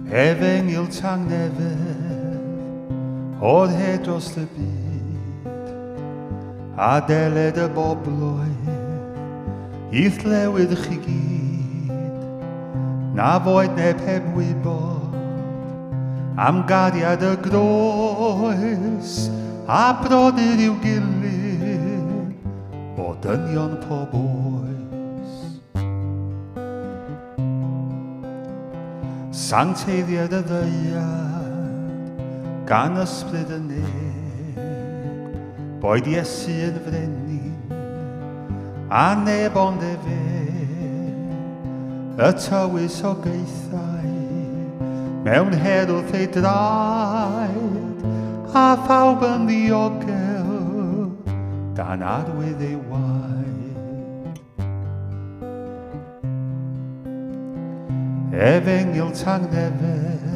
Efengyl tangnefedd oedd he dros y byd, a deled y bobloedd i'th lewyd chi gyd, na foed neb heb wybod am gariad y groes a brodyr i'w gilydd o dynion pob oes. Sancteiddiad y ddeiad gan ysbryd y neb, boed Iesu yn frenin a neb ond efe, y tywys o geithau mewn herwth ei draed, a phawb yn ddiogel dan arwydd ei waed. Efengyl tangnefedd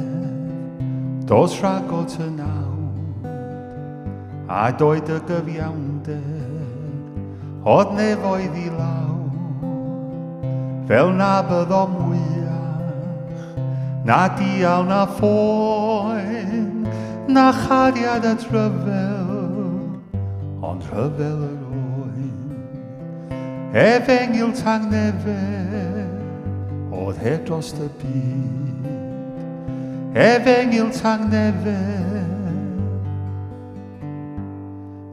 dos rhagor y nawd, a doed y gyfiawnder oedd nefoedd i lawr, fel na bydd o mwyach na dial na ffoen, na chariad at rhyfel, ond rhyfel yr oen. Efengyl tangnefedd oedd heb dros y byd, efengyl tangnefedd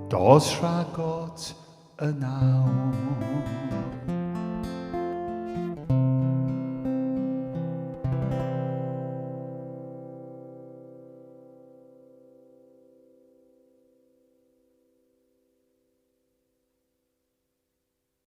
dos rhagot y nawd.